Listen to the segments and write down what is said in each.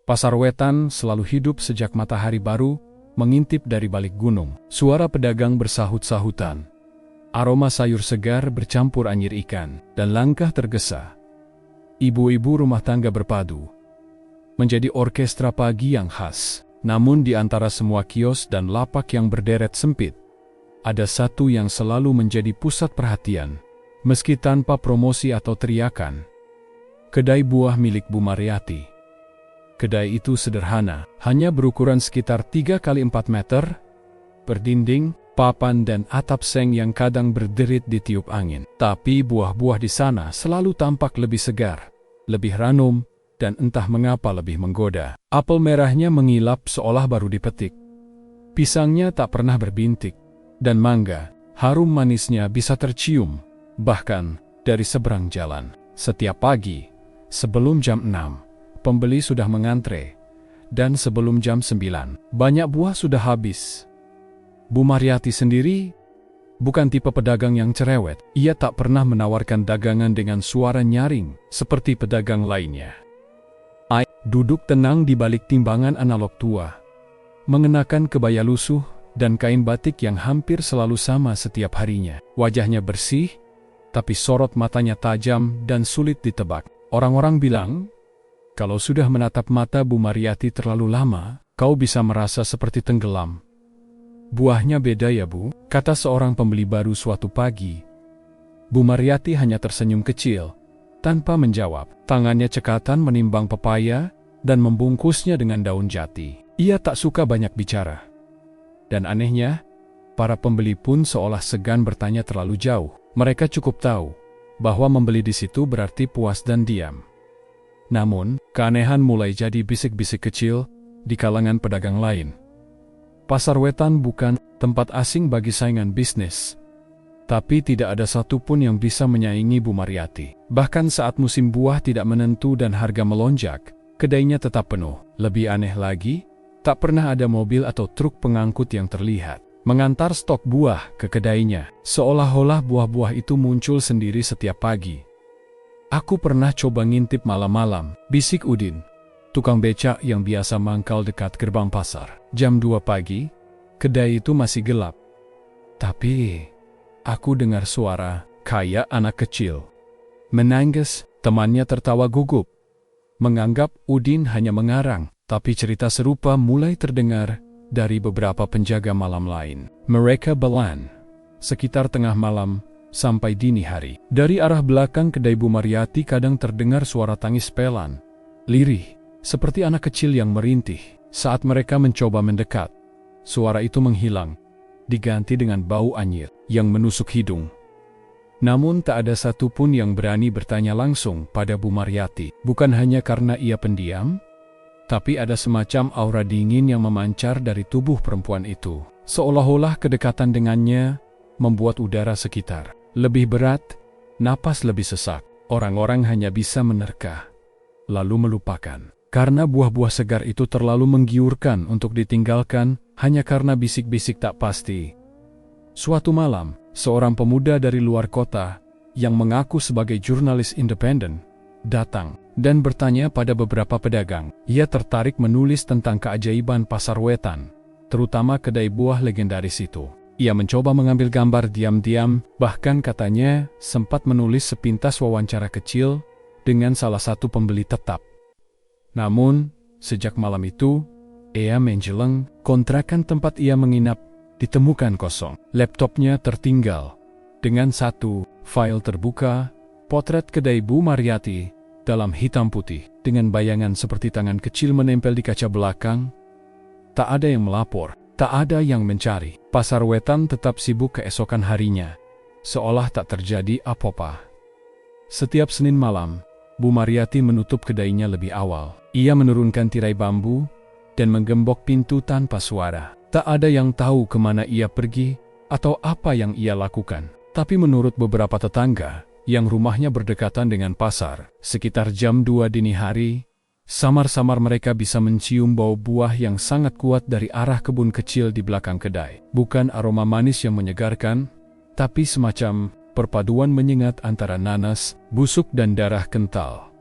Pasar Wetan selalu hidup sejak matahari baru mengintip dari balik gunung. Suara pedagang bersahut-sahutan. Aroma sayur segar bercampur anyir ikan, dan langkah tergesa. Ibu-ibu rumah tangga berpadu. Menjadi orkestra pagi yang khas. Namun di antara semua kios dan lapak yang berderet sempit, ada satu yang selalu menjadi pusat perhatian, meski tanpa promosi atau teriakan. Kedai buah milik Bu Mariati. Kedai itu sederhana, hanya berukuran sekitar 3 kali 4 meter, berdinding, papan dan atap seng yang kadang berderit ditiup angin. Tapi buah-buah di sana selalu tampak lebih segar, lebih ranum, dan entah mengapa lebih menggoda. Apel merahnya mengilap seolah baru dipetik. Pisangnya tak pernah berbintik, dan mangga, harum manisnya bisa tercium, bahkan dari seberang jalan. Setiap pagi, sebelum jam 6, pembeli sudah mengantre, dan sebelum jam 9, banyak buah sudah habis. Bu Mariati sendiri bukan tipe pedagang yang cerewet. Ia tak pernah menawarkan dagangan dengan suara nyaring seperti pedagang lainnya. Duduk tenang di balik timbangan analog tua, mengenakan kebaya lusuh dan kain batik yang hampir selalu sama setiap harinya. Wajahnya bersih, tapi sorot matanya tajam dan sulit ditebak. Orang-orang bilang, kalau sudah menatap mata Bu Mariati terlalu lama, kau bisa merasa seperti tenggelam. Buahnya beda ya Bu, kata seorang pembeli baru suatu pagi. Bu Mariati hanya tersenyum kecil, tanpa menjawab. Tangannya cekatan menimbang pepaya dan membungkusnya dengan daun jati. Ia tak suka banyak bicara. Dan anehnya, para pembeli pun seolah segan bertanya terlalu jauh. Mereka cukup tahu bahwa membeli di situ berarti puas dan diam. Namun, keanehan mulai jadi bisik-bisik kecil di kalangan pedagang lain. Pasar Wetan bukan tempat asing bagi saingan bisnis. Tapi tidak ada satupun yang bisa menyaingi Bu Mariati. Bahkan saat musim buah tidak menentu dan harga melonjak, kedainya tetap penuh. Lebih aneh lagi, tak pernah ada mobil atau truk pengangkut yang terlihat mengantar stok buah ke kedainya, seolah-olah buah-buah itu muncul sendiri setiap pagi. Aku pernah coba ngintip malam-malam, bisik Udin, tukang becak yang biasa mangkal dekat gerbang pasar. Jam 2 pagi, kedai itu masih gelap. Tapi aku dengar suara kayak anak kecil menangis. Temannya tertawa gugup, menganggap Udin hanya mengarang. Tapi cerita serupa mulai terdengar dari beberapa penjaga malam lain. Mereka belan sekitar tengah malam sampai dini hari. Dari arah belakang kedai Bu Mariati kadang terdengar suara tangis pelan, lirih, seperti anak kecil yang merintih. Saat mereka mencoba mendekat, suara itu menghilang, diganti dengan bau anyir yang menusuk hidung. Namun tak ada satupun yang berani bertanya langsung pada Bu Mariati. Bukan hanya karena ia pendiam, tapi ada semacam aura dingin yang memancar dari tubuh perempuan itu. Seolah-olah kedekatan dengannya membuat udara sekitar lebih berat, napas lebih sesak. Orang-orang hanya bisa menerka, lalu melupakan. Karena buah-buah segar itu terlalu menggiurkan untuk ditinggalkan hanya karena bisik-bisik tak pasti. Suatu malam, seorang pemuda dari luar kota yang mengaku sebagai jurnalis independen datang dan bertanya pada beberapa pedagang. Ia tertarik menulis tentang keajaiban Pasar Wetan, terutama kedai buah legendaris itu. Ia mencoba mengambil gambar diam-diam, bahkan katanya sempat menulis sepintas wawancara kecil dengan salah satu pembeli tetap. Namun, sejak malam itu, ia menjeleng, kontrakan tempat ia menginap ditemukan kosong. Laptopnya tertinggal. Dengan satu file terbuka, potret kedai Bu Mariati dalam hitam putih, dengan bayangan seperti tangan kecil menempel di kaca belakang. Tak ada yang melapor, tak ada yang mencari. Pasar Wetan tetap sibuk keesokan harinya, seolah tak terjadi apa-apa. Setiap Senin malam, Bu Mariati menutup kedainya lebih awal. Ia menurunkan tirai bambu dan menggembok pintu tanpa suara. Tak ada yang tahu kemana ia pergi atau apa yang ia lakukan. Tapi menurut beberapa tetangga yang rumahnya berdekatan dengan pasar, sekitar jam 2 dini hari, samar-samar mereka bisa mencium bau buah yang sangat kuat dari arah kebun kecil di belakang kedai. Bukan aroma manis yang menyegarkan, tapi semacam perpaduan menyengat antara nanas, busuk dan darah kental.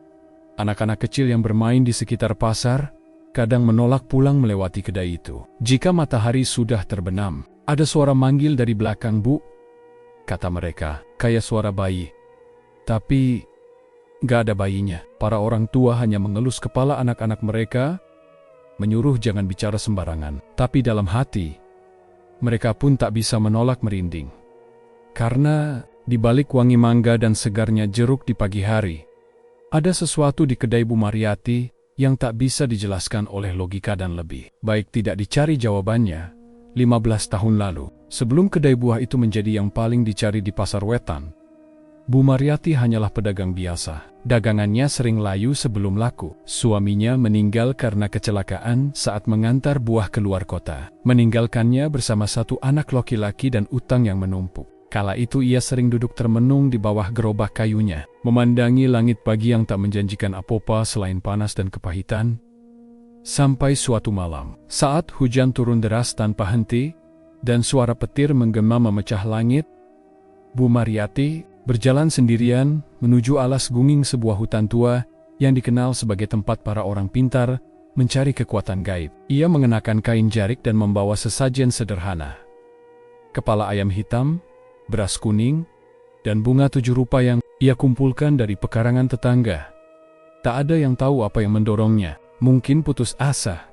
Anak-anak kecil yang bermain di sekitar pasar kadang menolak pulang melewati kedai itu. Jika matahari sudah terbenam, ada suara manggil dari belakang, "Bu," kata mereka, kayak suara bayi. Tapi gak ada bayinya. Para orang tua hanya mengelus kepala anak-anak mereka, menyuruh jangan bicara sembarangan. Tapi dalam hati, mereka pun tak bisa menolak merinding. Karena di balik wangi mangga dan segarnya jeruk di pagi hari, ada sesuatu di kedai Bu Mariati yang tak bisa dijelaskan oleh logika dan lebih baik tidak dicari jawabannya. 15 tahun lalu, sebelum kedai buah itu menjadi yang paling dicari di Pasar Wetan, Bu Mariati hanyalah pedagang biasa. Dagangannya sering layu sebelum laku. Suaminya meninggal karena kecelakaan saat mengantar buah keluar kota, meninggalkannya bersama satu anak laki-laki dan utang yang menumpuk. Kala itu ia sering duduk termenung di bawah gerobak kayunya, memandangi langit pagi yang tak menjanjikan apa-apa selain panas dan kepahitan. Sampai suatu malam, saat hujan turun deras tanpa henti, dan suara petir menggema memecah langit, Bu Mariati berjalan sendirian menuju alas gunging sebuah hutan tua yang dikenal sebagai tempat para orang pintar mencari kekuatan gaib. Ia mengenakan kain jarik dan membawa sesajen sederhana. Kepala ayam hitam, beras kuning, dan bunga 7 rupa yang ia kumpulkan dari pekarangan tetangga. Tak ada yang tahu apa yang mendorongnya. Mungkin putus asa,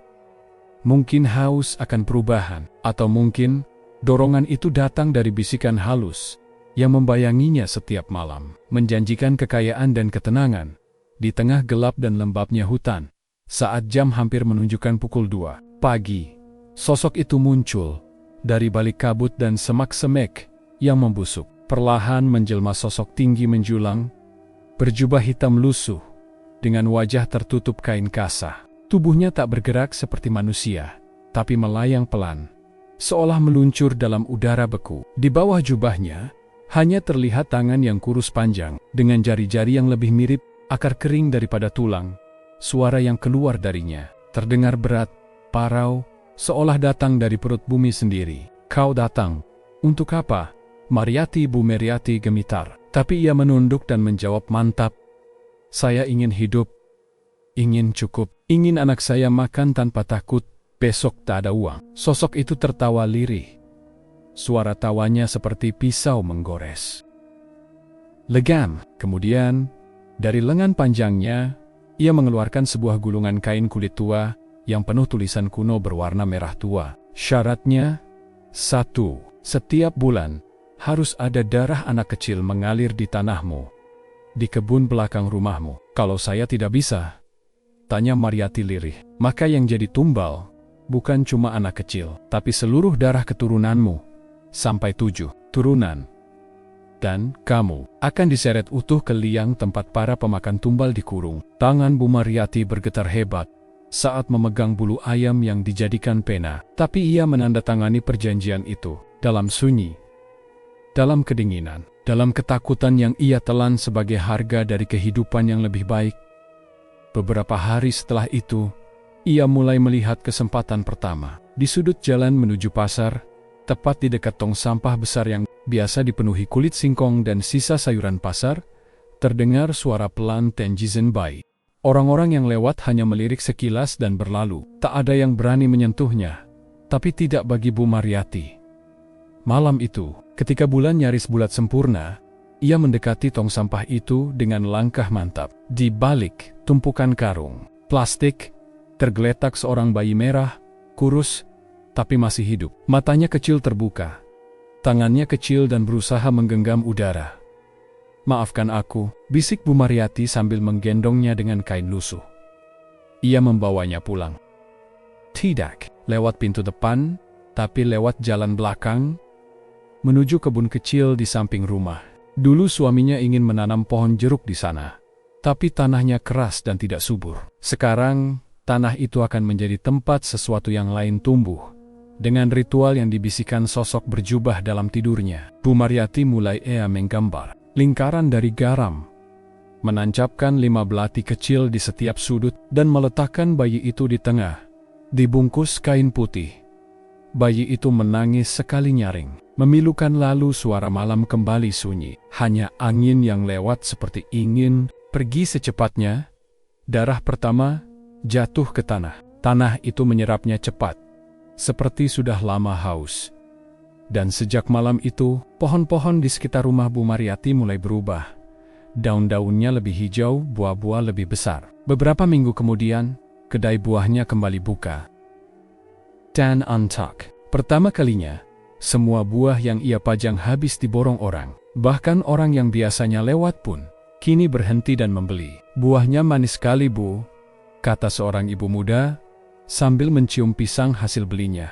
mungkin haus akan perubahan, atau mungkin dorongan itu datang dari bisikan halus yang membayanginya setiap malam, menjanjikan kekayaan dan ketenangan di tengah gelap dan lembabnya hutan. Saat jam hampir menunjukkan pukul 2 pagi, sosok itu muncul dari balik kabut dan semak-semek yang membusuk. Perlahan menjelma sosok tinggi menjulang, berjubah hitam lusuh, dengan wajah tertutup kain kasah. Tubuhnya tak bergerak seperti manusia, tapi melayang pelan, seolah meluncur dalam udara beku. Di bawah jubahnya, hanya terlihat tangan yang kurus panjang, dengan jari-jari yang lebih mirip akar kering daripada tulang. Suara yang keluar darinya terdengar berat, parau, seolah datang dari perut bumi sendiri. "Kau datang. Untuk apa?" Mariati Bu Mariati gemitar. Tapi ia menunduk dan menjawab mantap. "Saya ingin hidup. Ingin cukup. Ingin anak saya makan tanpa takut besok tak ada uang." Sosok itu tertawa lirih. Suara tawanya seperti pisau menggores. Legam. Kemudian, dari lengan panjangnya, ia mengeluarkan sebuah gulungan kain kulit tua yang penuh tulisan kuno berwarna merah tua. "Syaratnya, 1. Setiap bulan, harus ada darah anak kecil mengalir di tanahmu, di kebun belakang rumahmu." "Kalau saya tidak bisa?" tanya Mariati lirih. "Maka yang jadi tumbal, bukan cuma anak kecil, tapi seluruh darah keturunanmu. Sampai 7 turunan. Dan kamu akan diseret utuh ke liang tempat para pemakan tumbal dikurung." Tangan Bu Mariati bergetar hebat saat memegang bulu ayam yang dijadikan pena. Tapi ia menandatangani perjanjian itu dalam sunyi, dalam kedinginan, dalam ketakutan yang ia telan sebagai harga dari kehidupan yang lebih baik. Beberapa hari setelah itu, ia mulai melihat kesempatan pertama. Di sudut jalan menuju pasar, tepat di dekat tong sampah besar yang biasa dipenuhi kulit singkong dan sisa sayuran pasar, terdengar suara pelan Tenjizen Bai. Orang-orang yang lewat hanya melirik sekilas dan berlalu. Tak ada yang berani menyentuhnya, tapi tidak bagi Bu Mariati. Malam itu, ketika bulan nyaris bulat sempurna, ia mendekati tong sampah itu dengan langkah mantap. Di balik tumpukan karung plastik, tergeletak seorang bayi merah, kurus, tapi masih hidup. Matanya kecil terbuka, tangannya kecil dan berusaha menggenggam udara. "Maafkan aku," bisik Bu Mariati sambil menggendongnya dengan kain lusuh. Ia membawanya pulang. Tidak lewat pintu depan, tapi lewat jalan belakang, menuju kebun kecil di samping rumah. Dulu suaminya ingin menanam pohon jeruk di sana, tapi tanahnya keras dan tidak subur. Sekarang, tanah itu akan menjadi tempat sesuatu yang lain tumbuh, dengan ritual yang dibisikkan sosok berjubah dalam tidurnya. Bu Mariati mulai menggambar lingkaran dari garam, menancapkan 5 belati kecil di setiap sudut, dan meletakkan bayi itu di tengah, dibungkus kain putih. Bayi itu menangis sekali nyaring, memilukan, lalu suara malam kembali sunyi. Hanya angin yang lewat seperti ingin pergi secepatnya. Darah pertama jatuh ke tanah. Tanah itu menyerapnya cepat, seperti sudah lama haus. Dan sejak malam itu, pohon-pohon di sekitar rumah Bu Mariati mulai berubah. Daun-daunnya lebih hijau, buah-buah lebih besar. Beberapa minggu kemudian, kedai buahnya kembali buka. Dan Antak. Pertama kalinya, semua buah yang ia pajang habis diborong orang. Bahkan orang yang biasanya lewat pun, kini berhenti dan membeli. "Buahnya manis sekali, Bu," kata seorang ibu muda, sambil mencium pisang hasil belinya.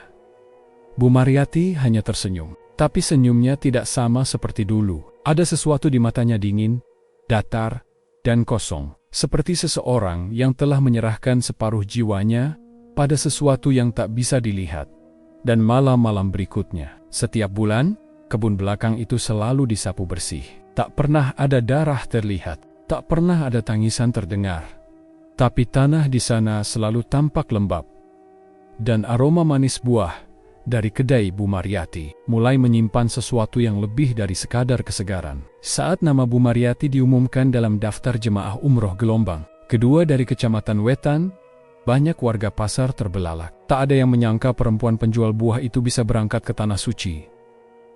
Bu Mariati hanya tersenyum, tapi senyumnya tidak sama seperti dulu. Ada sesuatu di matanya dingin, datar, dan kosong, seperti seseorang yang telah menyerahkan separuh jiwanya pada sesuatu yang tak bisa dilihat. Dan malam-malam berikutnya, setiap bulan, kebun belakang itu selalu disapu bersih. Tak pernah ada darah terlihat, tak pernah ada tangisan terdengar. Tapi tanah di sana selalu tampak lembab. Dan aroma manis buah dari kedai Bu Mariati mulai menyimpan sesuatu yang lebih dari sekadar kesegaran. Saat nama Bu Mariati diumumkan dalam daftar jemaah umroh gelombang kedua dari Kecamatan Wetan, banyak warga pasar terbelalak. Tak ada yang menyangka perempuan penjual buah itu bisa berangkat ke Tanah Suci.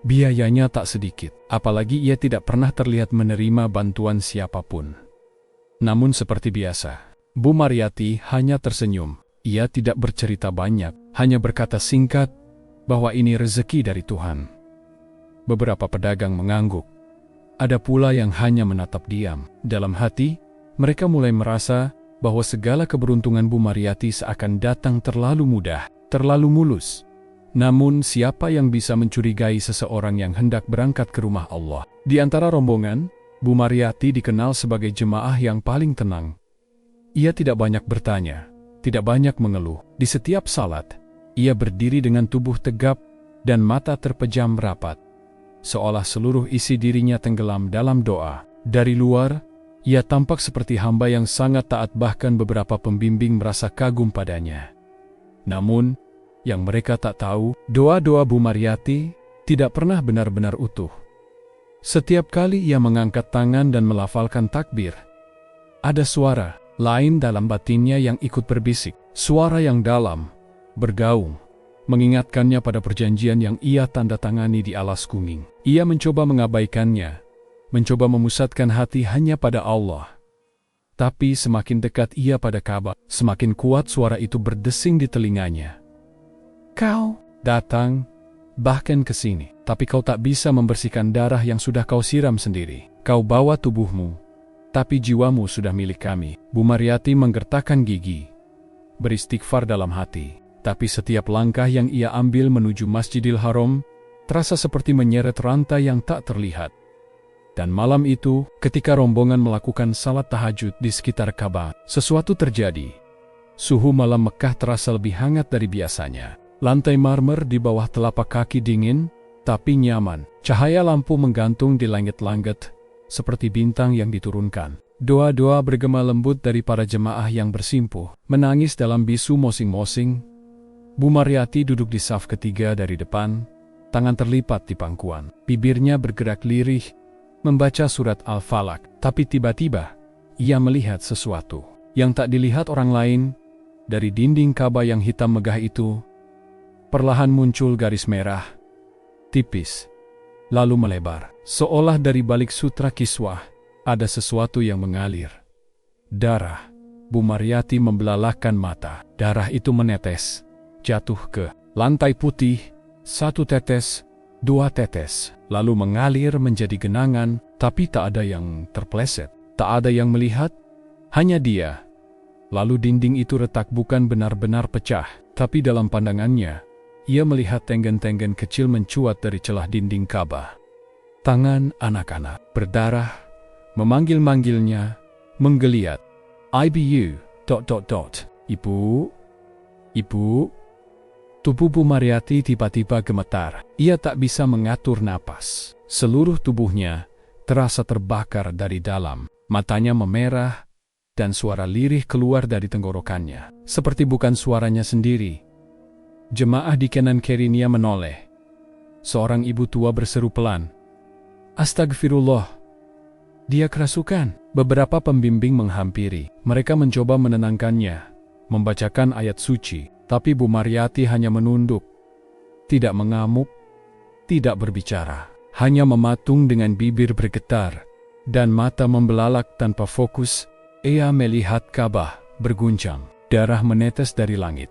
Biayanya tak sedikit, apalagi ia tidak pernah terlihat menerima bantuan siapapun. Namun seperti biasa, Bu Mariati hanya tersenyum. Ia tidak bercerita banyak, hanya berkata singkat bahwa ini rezeki dari Tuhan. Beberapa pedagang mengangguk. Ada pula yang hanya menatap diam. Dalam hati, mereka mulai merasa bahwa segala keberuntungan Bu Mariati seakan datang terlalu mudah, terlalu mulus. Namun siapa yang bisa mencurigai seseorang yang hendak berangkat ke rumah Allah? Di antara rombongan, Bu Mariati dikenal sebagai jemaah yang paling tenang. Ia tidak banyak bertanya, tidak banyak mengeluh. Di setiap salat, ia berdiri dengan tubuh tegap dan mata terpejam rapat, seolah seluruh isi dirinya tenggelam dalam doa. Dari luar, ia tampak seperti hamba yang sangat taat, bahkan beberapa pembimbing merasa kagum padanya. Namun, yang mereka tak tahu, doa-doa Bu Mariati tidak pernah benar-benar utuh. Setiap kali ia mengangkat tangan dan melafalkan takbir, ada suara lain dalam batinnya yang ikut berbisik, suara yang dalam, bergaung, mengingatkannya pada perjanjian yang ia tanda tangani di alas kuning. Ia mencoba mengabaikannya, mencoba memusatkan hati hanya pada Allah. Tapi semakin dekat ia pada Ka'bah, semakin kuat suara itu berdesing di telinganya. "Kau datang bahkan ke sini, tapi kau tak bisa membersihkan darah yang sudah kau siram sendiri. Kau bawa tubuhmu, tapi jiwamu sudah milik kami." Bu Mariati menggertakkan gigi, beristighfar dalam hati. Tapi setiap langkah yang ia ambil menuju Masjidil Haram terasa seperti menyeret rantai yang tak terlihat. Dan malam itu, ketika rombongan melakukan salat tahajud di sekitar Ka'bah, sesuatu terjadi. Suhu malam Mekah terasa lebih hangat dari biasanya. Lantai marmer di bawah telapak kaki dingin, tapi nyaman. Cahaya lampu menggantung di langit-langit, seperti bintang yang diturunkan. Doa-doa bergema lembut dari para jemaah yang bersimpuh, menangis dalam bisu mosing-mosing. Bu Mariati duduk di saf ketiga dari depan, tangan terlipat di pangkuan. Bibirnya bergerak lirih, membaca surat Al-Falaq. Tapi tiba-tiba, ia melihat sesuatu yang tak dilihat orang lain. Dari dinding Ka'bah yang hitam megah itu, perlahan muncul garis merah, tipis, lalu melebar. Seolah dari balik sutra kiswah, ada sesuatu yang mengalir. Darah. Bu Mariati membelalakkan mata. Darah itu menetes, jatuh ke lantai putih, 1 tetes, 2 tetes, lalu mengalir menjadi genangan, tapi tak ada yang terpleset, tak ada yang melihat, hanya dia. Lalu dinding itu retak, bukan benar-benar pecah, tapi dalam pandangannya, ia melihat tenggen-tenggen kecil mencuat dari celah dinding Ka'bah. Tangan anak-anak berdarah, memanggil-manggilnya, menggeliat. "IBU, ... Ibu, Ibu." Tubuh Bu Mariati tiba-tiba gemetar. Ia tak bisa mengatur napas. Seluruh tubuhnya terasa terbakar dari dalam. Matanya memerah, dan suara lirih keluar dari tenggorokannya. Seperti bukan suaranya sendiri. Jemaah di kanan kirinya menoleh. Seorang ibu tua berseru pelan, "Astagfirullah. Dia kerasukan." Beberapa pembimbing menghampiri. Mereka mencoba menenangkannya. membacakan ayat suci, tapi Bu Mariati hanya menunduk, tidak mengamuk, tidak berbicara, hanya mematung dengan bibir bergetar dan mata membelalak tanpa fokus. Ia melihat Ka'bah berguncang, darah menetes dari langit.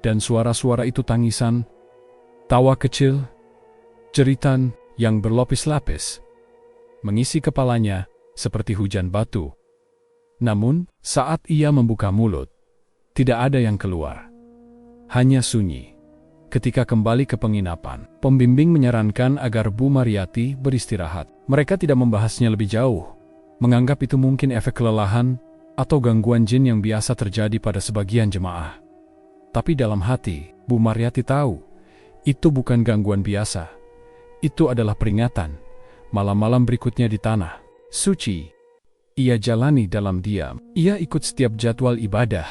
Dan suara-suara itu tangisan, tawa kecil, jeritan yang berlapis-lapis, mengisi kepalanya seperti hujan batu. Namun, saat ia membuka mulut, tidak ada yang keluar. Hanya sunyi. Ketika kembali ke penginapan, pembimbing menyarankan agar Bu Mariati beristirahat. Mereka tidak membahasnya lebih jauh, menganggap itu mungkin efek kelelahan atau gangguan jin yang biasa terjadi pada sebagian jemaah. Tapi dalam hati, Bu Mariati tahu, itu bukan gangguan biasa. Itu adalah peringatan. Malam-malam berikutnya di tanah suci, ia jalani dalam diam. Ia ikut setiap jadwal ibadah,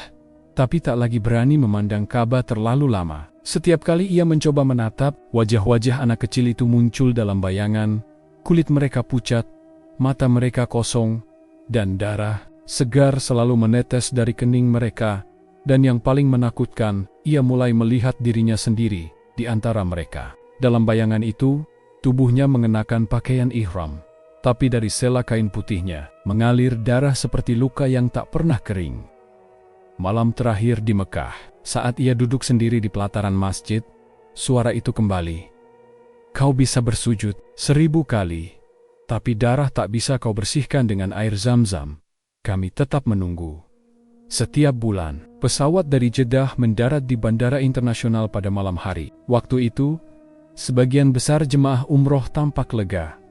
tapi tak lagi berani memandang Ka'bah terlalu lama. Setiap kali ia mencoba menatap, wajah-wajah anak kecil itu muncul dalam bayangan. Kulit mereka pucat, mata mereka kosong, dan darah segar selalu menetes dari kening mereka. Dan yang paling menakutkan, ia mulai melihat dirinya sendiri di antara mereka. Dalam bayangan itu, tubuhnya mengenakan pakaian ihram, tapi dari sela kain putihnya mengalir darah seperti luka yang tak pernah kering. Malam terakhir di Mekah, saat ia duduk sendiri di pelataran masjid, suara itu kembali. Kau bisa bersujud 1000 kali, tapi darah tak bisa kau bersihkan dengan air Zam-Zam. Kami tetap menunggu. Setiap bulan, pesawat dari Jeddah mendarat di Bandara Internasional pada malam hari. Waktu itu, sebagian besar jemaah umroh tampak lega.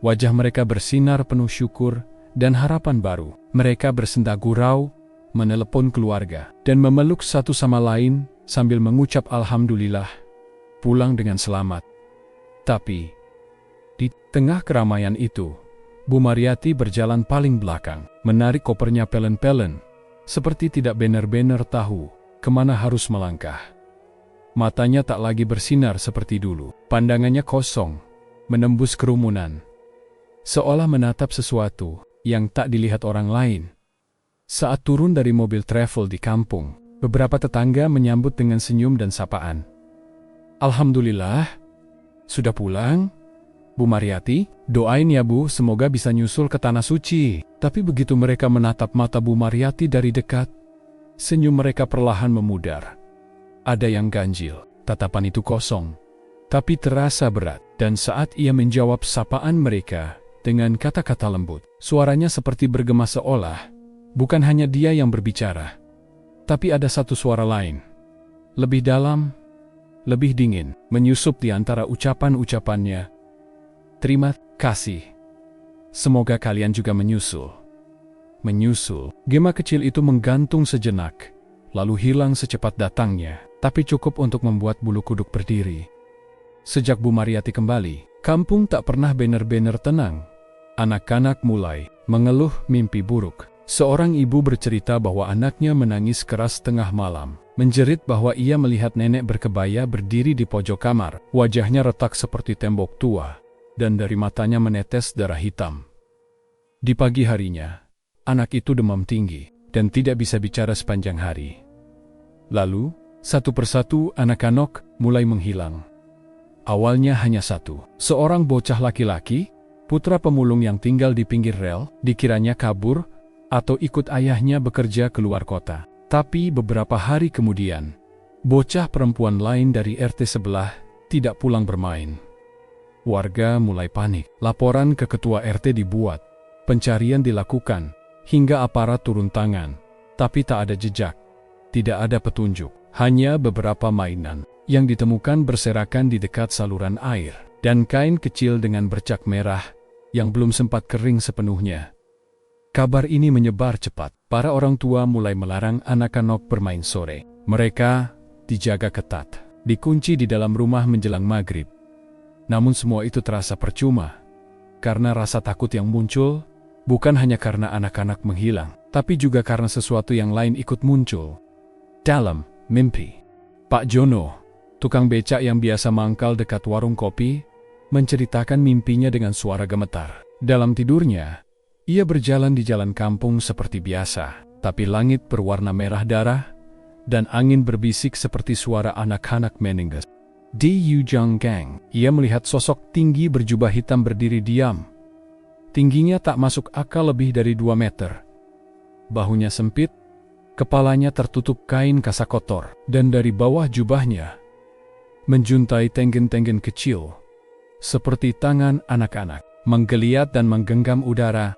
Wajah mereka bersinar penuh syukur dan harapan baru. Mereka bersenda gurau, menelepon keluarga, dan memeluk satu sama lain sambil mengucap Alhamdulillah, pulang dengan selamat. Tapi, di tengah keramaian itu, Bu Mariati berjalan paling belakang, menarik kopernya pelen-pelen, seperti tidak benar-benar tahu kemana harus melangkah. Matanya tak lagi bersinar seperti dulu, pandangannya kosong, menembus kerumunan, seolah menatap sesuatu yang tak dilihat orang lain. Saat turun dari mobil travel di kampung, beberapa tetangga menyambut dengan senyum dan sapaan. Alhamdulillah, sudah pulang? Bu Mariati, doain ya Bu, semoga bisa nyusul ke Tanah Suci. Tapi begitu mereka menatap mata Bu Mariati dari dekat, senyum mereka perlahan memudar. Ada yang ganjil, tatapan itu kosong, tapi terasa berat. Dan saat ia menjawab sapaan mereka dengan kata-kata lembut, suaranya seperti bergema seolah bukan hanya dia yang berbicara, tapi ada satu suara lain, lebih dalam, lebih dingin, menyusup di antara ucapan-ucapannya. Terima kasih. Semoga kalian juga menyusul. Menyusul. Gema kecil itu menggantung sejenak, lalu hilang secepat datangnya, tapi cukup untuk membuat bulu kuduk berdiri. Sejak Bu Mariati kembali, kampung tak pernah benar-benar tenang. Anak-anak mulai mengeluh mimpi buruk. Seorang ibu bercerita bahwa anaknya menangis keras tengah malam, menjerit bahwa ia melihat nenek berkebaya berdiri di pojok kamar. Wajahnya retak seperti tembok tua, dan dari matanya menetes darah hitam. Di pagi harinya, anak itu demam tinggi dan tidak bisa bicara sepanjang hari. Lalu, satu persatu anak-anak mulai menghilang. Awalnya hanya satu, seorang bocah laki-laki, putra pemulung yang tinggal di pinggir rel, dikiranya kabur atau ikut ayahnya bekerja keluar kota. Tapi beberapa hari kemudian, bocah perempuan lain dari RT sebelah tidak pulang bermain. Warga mulai panik, laporan ke ketua RT dibuat, pencarian dilakukan, hingga aparat turun tangan. Tapi tak ada jejak, tidak ada petunjuk, hanya beberapa mainan yang ditemukan berserakan di dekat saluran air, dan kain kecil dengan bercak merah yang belum sempat kering sepenuhnya. Kabar ini menyebar cepat. Para orang tua mulai melarang anak-anak bermain sore. Mereka dijaga ketat, dikunci di dalam rumah menjelang maghrib. Namun semua itu terasa percuma, karena rasa takut yang muncul bukan hanya karena anak-anak menghilang, tapi juga karena sesuatu yang lain ikut muncul. Dalam mimpi, Pak Jono, tukang becak yang biasa mangkal dekat warung kopi, menceritakan mimpinya dengan suara gemetar. Dalam tidurnya, ia berjalan di jalan kampung seperti biasa. tapi langit berwarna merah darah, dan angin berbisik seperti suara anak-anak meninges. Di Yujang Gang, ia melihat sosok tinggi berjubah hitam berdiri diam. Tingginya tak masuk akal lebih dari 2 meter. Bahunya sempit, kepalanya tertutup kain kasa kotor, dan dari bawah jubahnya menjuntai tenggen-tenggen kecil, seperti tangan anak-anak, menggeliat dan menggenggam udara.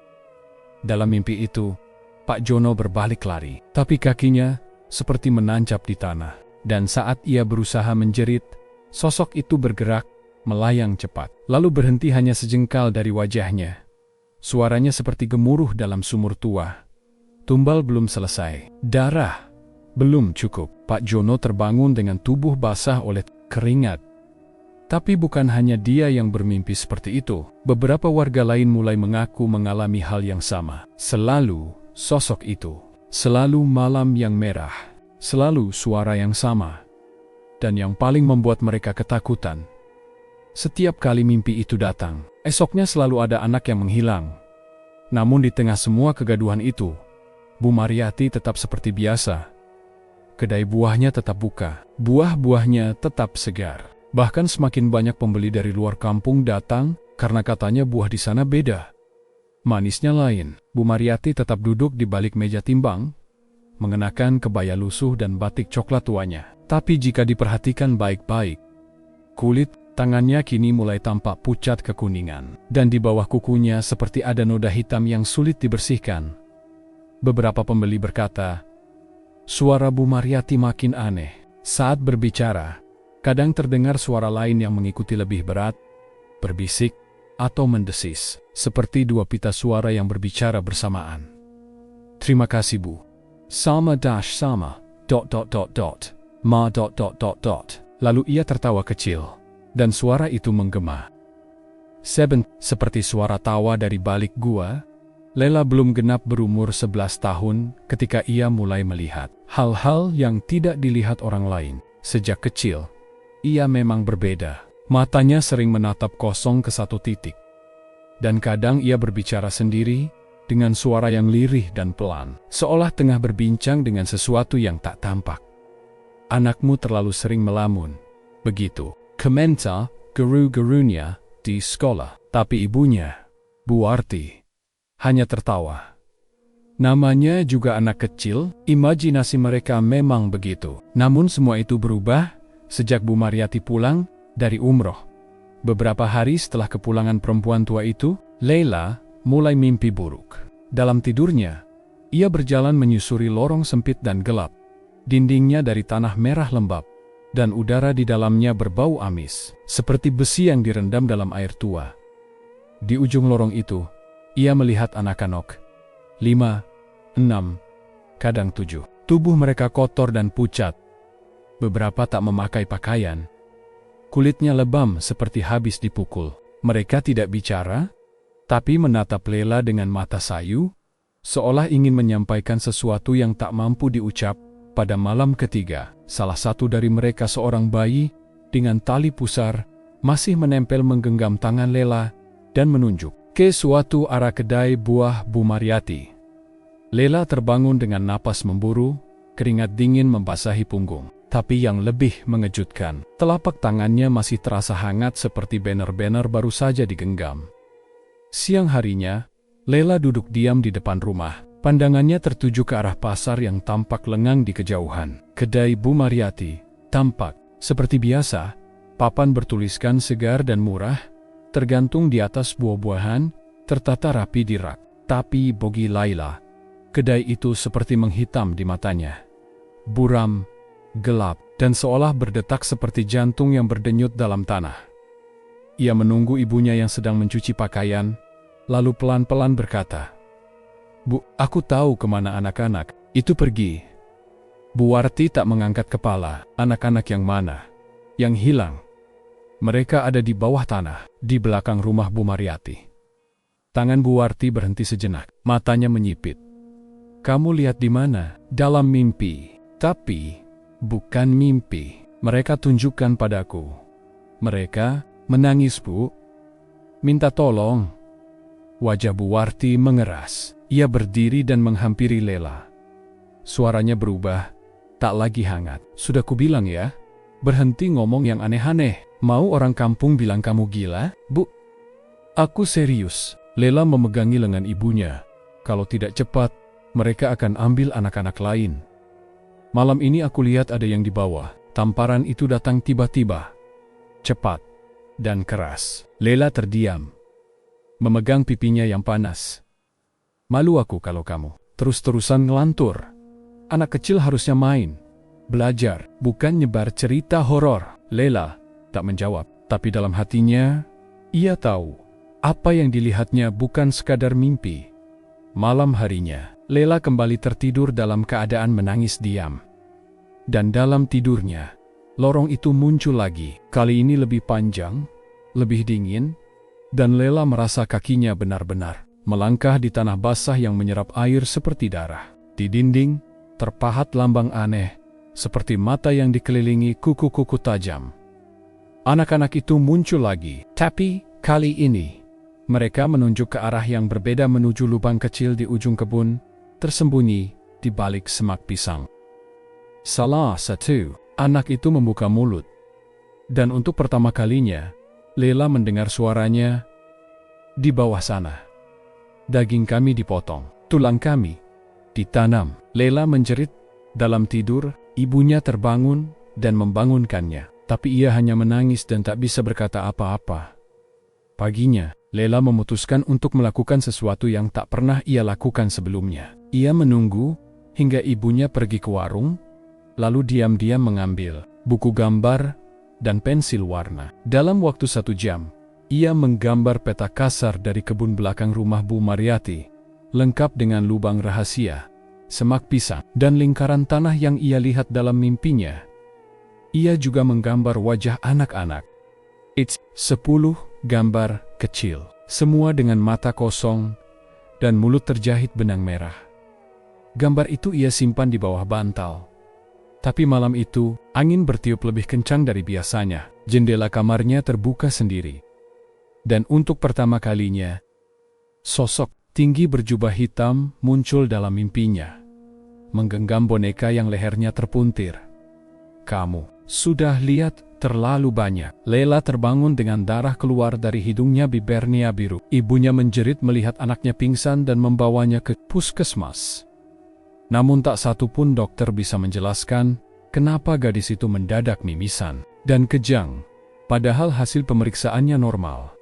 Dalam mimpi itu, Pak Jono berbalik lari, tapi kakinya seperti menancap di tanah. Dan saat ia berusaha menjerit, sosok itu bergerak, melayang cepat, lalu berhenti hanya sejengkal dari wajahnya. Suaranya seperti gemuruh dalam sumur tua. Tumbal belum selesai. Darah belum cukup. Pak Jono terbangun dengan tubuh basah oleh keringat. Tapi bukan hanya dia yang bermimpi seperti itu. Beberapa warga lain mulai mengaku mengalami hal yang sama. Selalu sosok itu. Selalu malam yang merah. Selalu suara yang sama. Dan yang paling membuat mereka ketakutan, setiap kali mimpi itu datang, esoknya selalu ada anak yang menghilang. Namun di tengah semua kegaduhan itu, Bu Mariati tetap seperti biasa. Kedai buahnya tetap buka, buah-buahnya tetap segar. Bahkan semakin banyak pembeli dari luar kampung datang karena katanya buah di sana beda. Manisnya lain. Bu Mariati tetap duduk di balik meja timbang, mengenakan kebaya lusuh dan batik coklat tuanya. Tapi jika diperhatikan baik-baik, kulit tangannya kini mulai tampak pucat kekuningan, dan di bawah kukunya seperti ada noda hitam yang sulit dibersihkan. Beberapa pembeli berkata, suara Bu Mariati makin aneh. Saat berbicara, kadang terdengar suara lain yang mengikuti lebih berat, berbisik, atau mendesis, seperti 2 pita suara yang berbicara bersamaan. Terima kasih Bu. Sama dash sama, ... ma ... Lalu ia tertawa kecil, dan suara itu menggema. Seperti suara tawa dari balik gua. Lela belum genap berumur 11 tahun ketika ia mulai melihat hal-hal yang tidak dilihat orang lain. Sejak kecil, ia memang berbeda. Matanya sering menatap kosong ke satu titik. Dan kadang ia berbicara sendiri dengan suara yang lirih dan pelan, seolah tengah berbincang dengan sesuatu yang tak tampak. Anakmu terlalu sering melamun. Begitu komentar guru-gurunya di sekolah. Tapi ibunya, Bu Warti, hanya tertawa. Namanya juga anak kecil, imajinasi mereka memang begitu. Namun semua itu berubah sejak Bu Mariati pulang dari umroh. Beberapa hari setelah kepulangan perempuan tua itu, Leila mulai mimpi buruk. Dalam tidurnya, ia berjalan menyusuri lorong sempit dan gelap. Dindingnya dari tanah merah lembab, dan udara di dalamnya berbau amis, seperti besi yang direndam dalam air tua. Di ujung lorong itu, ia melihat anak-anak, 5, 6, kadang 7. Tubuh mereka kotor dan pucat. Beberapa tak memakai pakaian. Kulitnya lebam seperti habis dipukul. Mereka tidak bicara, tapi menatap Lela dengan mata sayu, seolah ingin menyampaikan sesuatu yang tak mampu diucap. Pada malam ketiga, salah satu dari mereka, seorang bayi dengan tali pusar, masih menempel menggenggam tangan Lela dan menunjuk ke suatu arah kedai buah Bu Mariati. Lela terbangun dengan napas memburu, keringat dingin membasahi punggung. Tapi yang lebih mengejutkan, telapak tangannya masih terasa hangat seperti banner-banner baru saja digenggam. Siang harinya, Lela duduk diam di depan rumah. Pandangannya tertuju ke arah pasar yang tampak lengang di kejauhan. Kedai Bu Mariati tampak seperti biasa, papan bertuliskan segar dan murah, tergantung di atas buah-buahan, tertata rapi di rak. Tapi bagi Laila, kedai itu seperti menghitam di matanya. Buram, gelap, dan seolah berdetak seperti jantung yang berdenyut dalam tanah. Ia menunggu ibunya yang sedang mencuci pakaian, lalu pelan-pelan berkata, Bu, aku tahu kemana anak-anak itu pergi. Bu Warti tak mengangkat kepala. Anak-anak yang mana? Yang hilang. Mereka ada di bawah tanah, di belakang rumah Bu Mariati. Tangan Bu Warti berhenti sejenak, matanya menyipit. Kamu lihat di mana? Dalam mimpi. Tapi bukan mimpi. Mereka tunjukkan padaku. Mereka menangis, Bu. Minta tolong. Wajah Bu Warti mengeras. Ia berdiri dan menghampiri Lela. suaranya berubah, tak lagi hangat. Sudah kubilang ya, berhenti ngomong yang aneh-aneh. Mau orang kampung bilang kamu gila, Bu? Aku serius. Lela memegangi lengan ibunya. Kalau tidak cepat, mereka akan ambil anak-anak lain. Malam ini aku lihat ada yang di bawah. Tamparan itu datang tiba-tiba. Cepat dan keras. Lela terdiam, memegang pipinya yang panas. Malu aku kalau kamu terus-terusan ngelantur. Anak kecil harusnya main, belajar, bukan nyebar cerita horor. Lela tak menjawab, tapi dalam hatinya, ia tahu apa yang dilihatnya bukan sekadar mimpi. Malam harinya, Lela kembali tertidur dalam keadaan menangis diam. Dan dalam tidurnya, lorong itu muncul lagi. Kali ini lebih panjang, lebih dingin, dan Lela merasa kakinya benar-benar melangkah di tanah basah yang menyerap air seperti darah. Di dinding, terpahat lambang aneh, seperti mata yang dikelilingi kuku-kuku tajam. Anak-anak itu muncul lagi, tapi kali ini mereka menunjuk ke arah yang berbeda, menuju lubang kecil di ujung kebun, tersembunyi di balik semak pisang. Salah satu anak itu membuka mulut, dan untuk pertama kalinya, Lela mendengar suaranya. Di bawah sana, daging kami dipotong, tulang kami ditanam. Lela menjerit dalam tidur. Ibunya terbangun dan membangunkannya, tapi ia hanya menangis dan tak bisa berkata apa-apa. Paginya, Lela memutuskan untuk melakukan sesuatu yang tak pernah ia lakukan sebelumnya. Ia menunggu hingga ibunya pergi ke warung, lalu diam-diam mengambil buku gambar dan pensil warna. Dalam waktu 1 jam, ia menggambar peta kasar dari kebun belakang rumah Bu Mariati, lengkap dengan lubang rahasia, semak pisang, dan lingkaran tanah yang ia lihat dalam mimpinya. Ia juga menggambar wajah anak-anak. It's 10 gambar kecil, semua dengan mata kosong dan mulut terjahit benang merah. Gambar itu ia simpan di bawah bantal. Tapi malam itu, angin bertiup lebih kencang dari biasanya. Jendela kamarnya terbuka sendiri. Dan untuk pertama kalinya, sosok tinggi berjubah hitam muncul dalam mimpinya, menggenggam boneka yang lehernya terpuntir. Kamu sudah lihat terlalu banyak. Lela terbangun dengan darah keluar dari hidungnya, bibirnya biru. Ibunya menjerit melihat anaknya pingsan dan membawanya ke puskesmas. Namun tak satu pun dokter bisa menjelaskan kenapa gadis itu mendadak mimisan dan kejang, padahal hasil pemeriksaannya normal.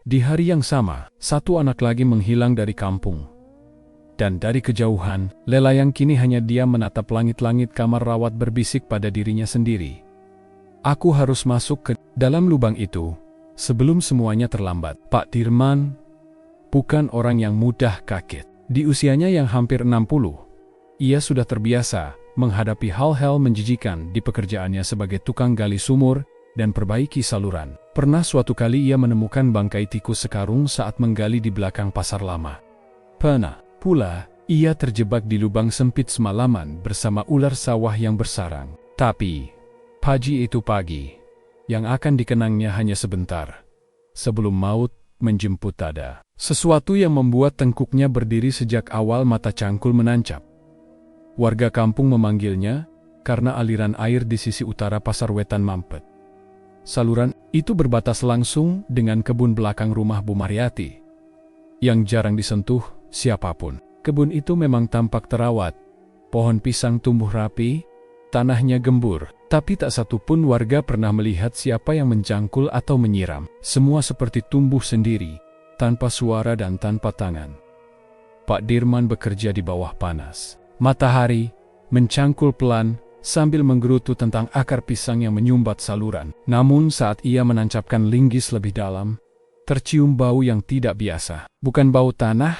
Di hari yang sama, 1 anak lagi menghilang dari kampung. Dan dari kejauhan, Lela yang kini hanya diam menatap langit-langit kamar rawat berbisik pada dirinya sendiri. Aku harus masuk ke dalam lubang itu sebelum semuanya terlambat. Pak Dirman bukan orang yang mudah kaget. Di usianya yang hampir 60, ia sudah terbiasa menghadapi hal-hal menjijikan di pekerjaannya sebagai tukang gali sumur dan perbaiki saluran. Pernah suatu kali ia menemukan bangkai tikus sekarung saat menggali di belakang pasar lama. Pernah pula, ia terjebak di lubang sempit semalaman bersama ular sawah yang bersarang. Tapi, pagi itu pagi, yang akan dikenangnya hanya sebentar, sebelum maut menjemput ada. Sesuatu yang membuat tengkuknya berdiri sejak awal, mata cangkul menancap. Warga kampung memanggilnya, karena aliran air di sisi utara pasar wetan mampet. Saluran itu berbatas langsung dengan kebun belakang rumah Bu Mariati, yang jarang disentuh siapapun. Kebun itu memang tampak terawat. Pohon pisang tumbuh rapi, tanahnya gembur, tapi tak satu pun warga pernah melihat siapa yang mencangkul atau menyiram. Semua seperti tumbuh sendiri, tanpa suara dan tanpa tangan. Pak Dirman bekerja di bawah panas. Matahari mencangkul pelan sambil menggerutu tentang akar pisang yang menyumbat saluran. Namun saat ia menancapkan linggis lebih dalam, tercium bau yang tidak biasa. Bukan bau tanah,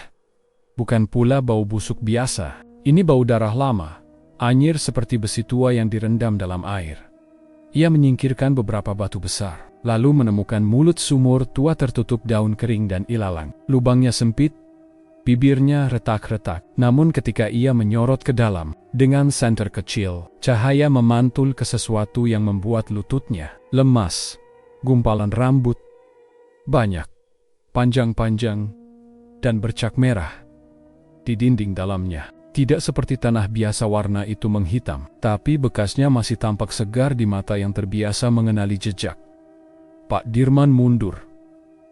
bukan pula bau busuk biasa. Ini bau darah lama, anyir seperti besi tua yang direndam dalam air. Ia menyingkirkan beberapa batu besar, lalu menemukan mulut sumur tua tertutup daun kering dan ilalang. Lubangnya sempit, bibirnya retak-retak. Namun ketika ia menyorot ke dalam, dengan senter kecil, cahaya memantul ke sesuatu yang membuat lututnya lemas. Gumpalan rambut, banyak, panjang-panjang, dan bercak merah. Di dinding dalamnya, Tidak seperti tanah biasa warna itu menghitam, tapi bekasnya masih tampak segar di mata yang terbiasa mengenali jejak. Pak Dirman mundur.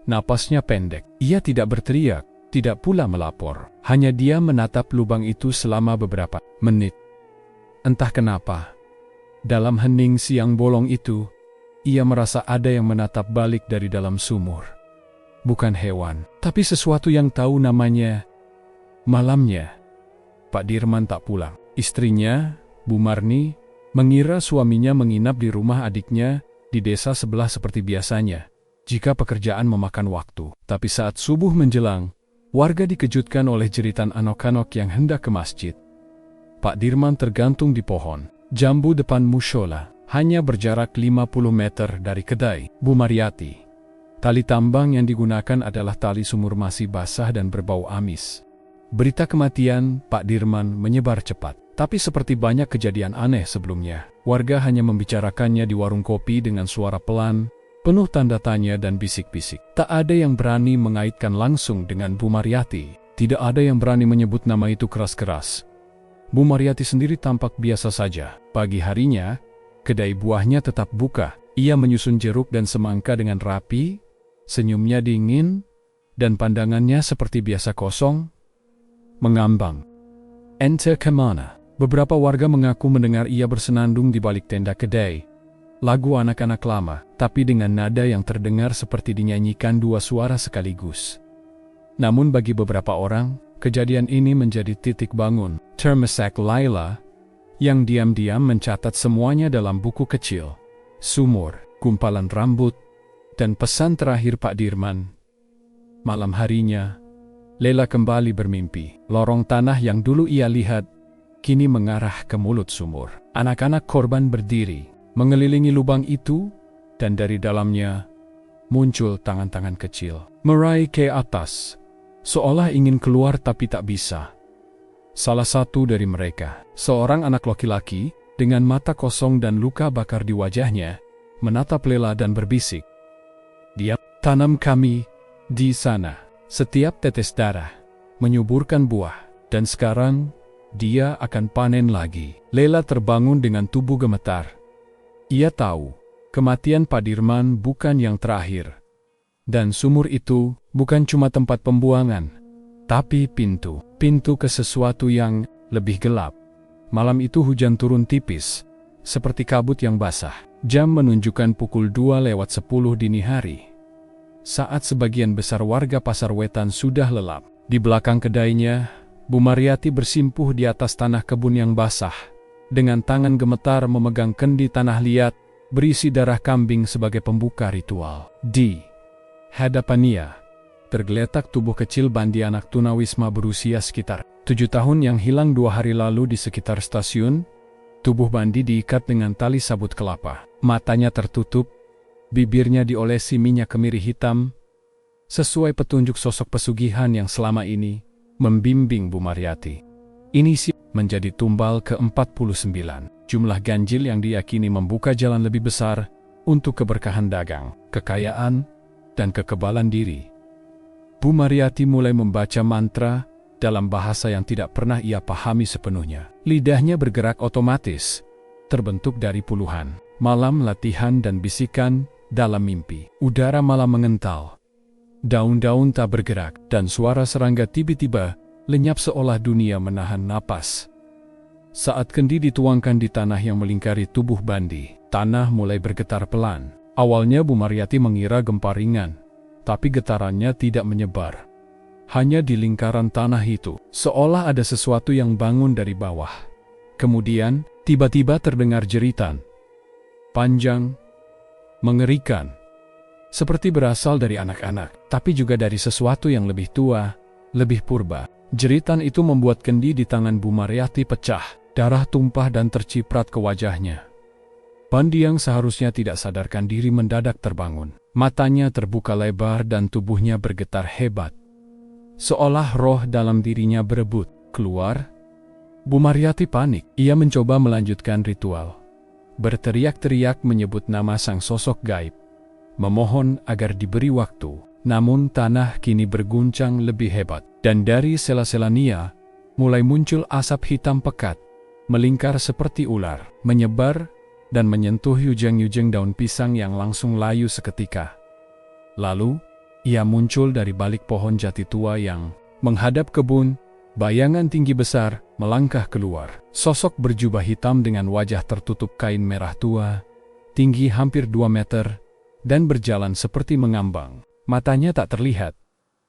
Napasnya pendek. Ia tidak berteriak, tidak pula melapor. Hanya dia menatap lubang itu selama beberapa menit. Entah kenapa, dalam hening siang bolong itu, ia merasa ada yang menatap balik dari dalam sumur. Bukan hewan, tapi sesuatu yang tahu namanya. Malamnya, Pak Dirman tak pulang. Istrinya, Bu Marni, mengira suaminya menginap di rumah adiknya di desa sebelah seperti biasanya, jika pekerjaan memakan waktu. Tapi saat subuh menjelang, warga dikejutkan oleh jeritan anak-anak yang hendak ke masjid. Pak Dirman tergantung di pohon jambu depan mushola, hanya berjarak 50 meter dari kedai Bu Mariati. Tali tambang yang digunakan adalah tali sumur masih basah dan berbau amis. Berita kematian Pak Dirman menyebar cepat, tapi seperti banyak kejadian aneh sebelumnya, warga hanya membicarakannya di warung kopi dengan suara pelan, penuh tanda tanya dan bisik-bisik. Tak ada yang berani mengaitkan langsung dengan Bu Mariati. Tidak ada yang berani menyebut nama itu keras-keras. Bu Mariati sendiri tampak biasa saja. Pagi harinya, kedai buahnya tetap buka. Ia menyusun jeruk dan semangka dengan rapi, senyumnya dingin, dan pandangannya seperti biasa kosong, mengambang. Ente kemana? Beberapa warga mengaku mendengar ia bersenandung di balik tenda kedai. Lagu anak-anak lama, tapi dengan nada yang terdengar seperti dinyanyikan dua suara sekaligus. Namun bagi beberapa orang, kejadian ini menjadi titik bangun. Termesak Laila, yang diam-diam mencatat semuanya dalam buku kecil. Sumur, gumpalan rambut, dan pesan terakhir Pak Dirman. Malam harinya, Lela kembali bermimpi. Lorong tanah yang dulu ia lihat, kini mengarah ke mulut sumur. Anak-anak korban berdiri, mengelilingi lubang itu, dan dari dalamnya, muncul tangan-tangan kecil. Meraih ke atas, seolah ingin keluar tapi tak bisa. Salah satu dari mereka, seorang anak laki-laki, dengan mata kosong dan luka bakar di wajahnya, menatap Lela dan berbisik. Dia tanam kami di sana. Setiap tetes darah menyuburkan buah, dan sekarang dia akan panen lagi. Lela terbangun dengan tubuh gemetar. Ia tahu, kematian Pak Dirman bukan yang terakhir. Dan sumur itu bukan cuma tempat pembuangan, tapi pintu ke sesuatu yang lebih gelap. Malam itu hujan turun tipis, seperti kabut yang basah. Jam menunjukkan pukul 2:10 dini hari. Saat sebagian besar warga Pasar Wetan sudah lelap, di belakang kedainya, Bu Mariati bersimpuh di atas tanah kebun yang basah, dengan tangan gemetar memegang kendi tanah liat, berisi darah kambing sebagai pembuka ritual. Di hadapannya, tergeletak tubuh kecil Bandi, anak tunawisma berusia sekitar 7 tahun yang hilang 2 hari lalu di sekitar stasiun. Tubuh Bandi diikat dengan tali sabut kelapa, matanya tertutup, bibirnya diolesi minyak kemiri hitam, sesuai petunjuk sosok pesugihan yang selama ini membimbing Bu Mariati. Ini sih menjadi tumbal ke-49, jumlah ganjil yang diyakini membuka jalan lebih besar untuk keberkahan dagang, kekayaan, dan kekebalan diri. Bu Mariati mulai membaca mantra dalam bahasa yang tidak pernah ia pahami sepenuhnya. Lidahnya bergerak otomatis, terbentuk dari puluhan malam latihan dan bisikan. Dalam mimpi, udara malam mengental. Daun-daun tak bergerak, dan suara serangga tiba-tiba lenyap seolah dunia menahan napas. Saat kendi dituangkan di tanah yang melingkari tubuh Bandi, tanah mulai bergetar pelan. Awalnya Bu Mariati mengira gempa ringan, tapi getarannya tidak menyebar. Hanya di lingkaran tanah itu, seolah ada sesuatu yang bangun dari bawah. Kemudian, tiba-tiba terdengar jeritan. Panjang, mengerikan, seperti berasal dari anak-anak, tapi juga dari sesuatu yang lebih tua, lebih purba. Jeritan itu membuat kendi di tangan Bu Mariati pecah, darah tumpah dan terciprat ke wajahnya. Bandi yang seharusnya tidak sadarkan diri mendadak terbangun. Matanya terbuka lebar dan tubuhnya bergetar hebat. Seolah roh dalam dirinya berebut keluar. Bu Mariati panik. Ia mencoba melanjutkan ritual. Berteriak-teriak menyebut nama sang sosok gaib, memohon agar diberi waktu. Namun tanah kini berguncang lebih hebat, dan dari sela-sela nia, mulai muncul asap hitam pekat, melingkar seperti ular, menyebar, dan menyentuh yujeng-yujeng daun pisang yang langsung layu seketika. Lalu, ia muncul dari balik pohon jati tua yang menghadap kebun. Bayangan tinggi besar melangkah keluar. Sosok berjubah hitam dengan wajah tertutup kain merah tua, tinggi hampir 2 meter, dan berjalan seperti mengambang. Matanya tak terlihat,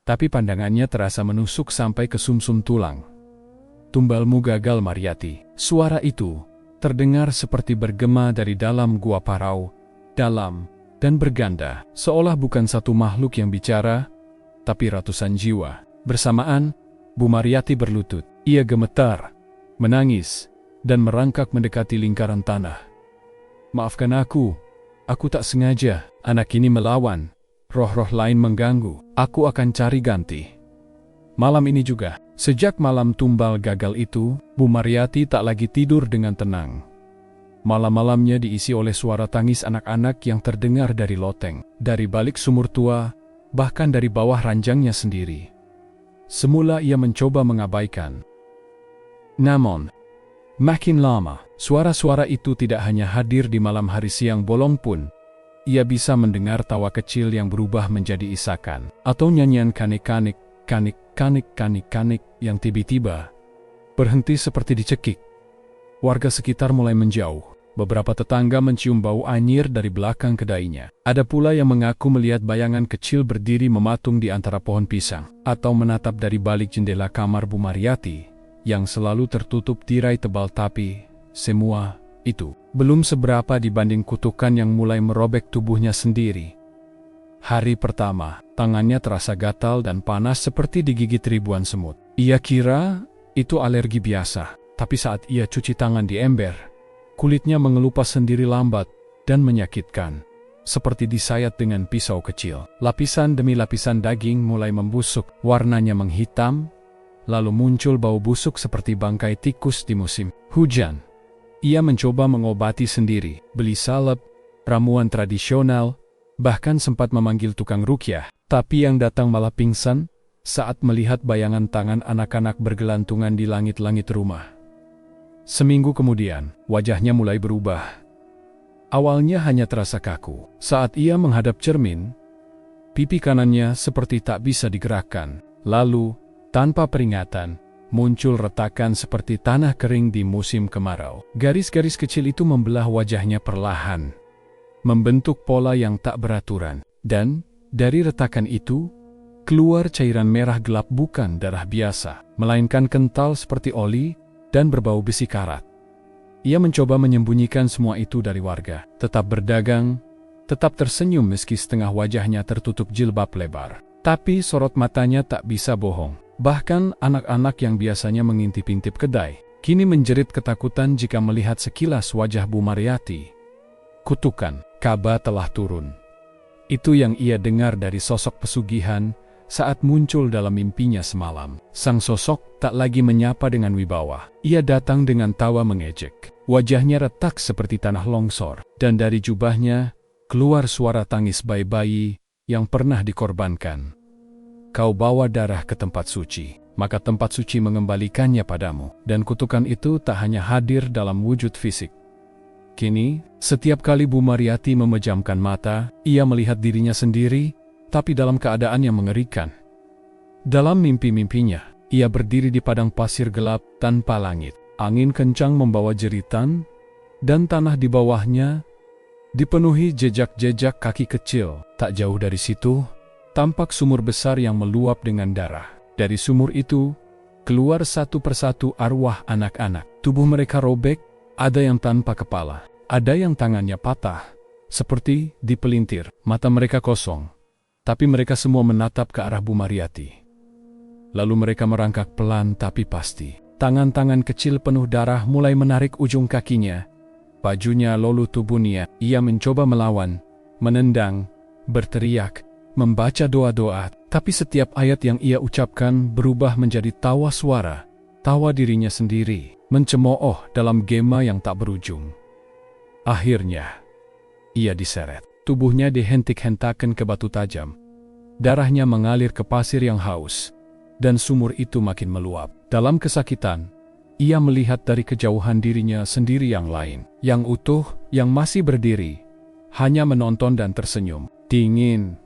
tapi pandangannya terasa menusuk sampai ke sumsum tulang. "Tumbalmu gagal, Mariyati." Suara itu terdengar seperti bergema dari dalam gua Parau, dalam dan berganda, seolah bukan satu makhluk yang bicara, tapi ratusan jiwa. Bersamaan, Bu Mariyati berlutut. Ia gemetar, menangis, dan merangkak mendekati lingkaran tanah. "Maafkan aku tak sengaja. Anak ini melawan, roh-roh lain mengganggu. Aku akan cari ganti." Malam ini juga, sejak malam tumbal gagal itu, Bu Mariyati tak lagi tidur dengan tenang. Malam-malamnya diisi oleh suara tangis anak-anak yang terdengar dari loteng, dari balik sumur tua, bahkan dari bawah ranjangnya sendiri. Semula ia mencoba mengabaikan. Namun, makin lama, suara-suara itu tidak hanya hadir di malam hari siang bolong pun. Ia bisa mendengar tawa kecil yang berubah menjadi isakan, atau nyanyian kanik-kanik, kanik-kanik yang tiba-tiba berhenti seperti dicekik. Warga sekitar mulai menjauh. Beberapa tetangga mencium bau anyir dari belakang kedainya. Ada pula yang mengaku melihat bayangan kecil berdiri mematung di antara pohon pisang, atau menatap dari balik jendela kamar Bu Mariyati, yang selalu tertutup tirai tebal. Tapi semua itu belum seberapa dibanding kutukan yang mulai merobek tubuhnya sendiri. Hari pertama, tangannya terasa gatal dan panas seperti digigit ribuan semut. Ia kira itu alergi biasa, tapi saat ia cuci tangan di ember, kulitnya mengelupas sendiri lambat dan menyakitkan, seperti disayat dengan pisau kecil. Lapisan demi lapisan daging mulai membusuk, warnanya menghitam, lalu muncul bau busuk seperti bangkai tikus di musim hujan. Ia mencoba mengobati sendiri, beli salep, ramuan tradisional, bahkan sempat memanggil tukang ruqyah, tapi yang datang malah pingsan saat melihat bayangan tangan anak-anak bergelantungan di langit-langit rumah. Seminggu kemudian, wajahnya mulai berubah. Awalnya hanya terasa kaku. Saat ia menghadap cermin, pipi kanannya seperti tak bisa digerakkan. Lalu, tanpa peringatan, muncul retakan seperti tanah kering di musim kemarau. Garis-garis kecil itu membelah wajahnya perlahan, membentuk pola yang tak beraturan. Dan, dari retakan itu, keluar cairan merah gelap, bukan darah biasa, melainkan kental seperti oli dan berbau besi karat. Ia mencoba menyembunyikan semua itu dari warga, tetap berdagang, tetap tersenyum meski setengah wajahnya tertutup jilbab lebar. Tapi sorot matanya tak bisa bohong. Bahkan anak-anak yang biasanya mengintip-intip kedai, kini menjerit ketakutan jika melihat sekilas wajah Bu Mariyati. Kutukan, Ka'bah telah turun. Itu yang ia dengar dari sosok pesugihan saat muncul dalam mimpinya semalam. Sang sosok tak lagi menyapa dengan wibawa. Ia datang dengan tawa mengejek. Wajahnya retak seperti tanah longsor, dan dari jubahnya keluar suara tangis bayi-bayi yang pernah dikorbankan. "Kau bawa darah ke tempat suci, maka tempat suci mengembalikannya padamu." Dan kutukan itu tak hanya hadir dalam wujud fisik. Kini, setiap kali Bu Mariyati memejamkan mata, ia melihat dirinya sendiri, tapi dalam keadaan yang mengerikan. Dalam mimpi-mimpinya, ia berdiri di padang pasir gelap tanpa langit. Angin kencang membawa jeritan, dan tanah di bawahnya dipenuhi jejak-jejak kaki kecil. Tak jauh dari situ, tampak sumur besar yang meluap dengan darah. Dari sumur itu, keluar satu persatu arwah anak-anak. Tubuh mereka robek, ada yang tanpa kepala, ada yang tangannya patah, seperti dipelintir. Mata mereka kosong, tapi mereka semua menatap ke arah Bu Mariyati. Lalu mereka merangkak pelan tapi pasti. Tangan-tangan kecil penuh darah mulai menarik ujung kakinya. Bajunya lolu tubuhnya. Ia mencoba melawan, menendang, berteriak, membaca doa-doa. Tapi setiap ayat yang ia ucapkan berubah menjadi tawa suara, tawa dirinya sendiri, mencemooh dalam gema yang tak berujung. Akhirnya, ia diseret. Tubuhnya dihentik-hentakan ke batu tajam. Darahnya mengalir ke pasir yang haus. dan sumur itu makin meluap. Dalam kesakitan, ia melihat dari kejauhan dirinya sendiri yang lain, yang utuh, yang masih berdiri, hanya menonton dan tersenyum. Dingin.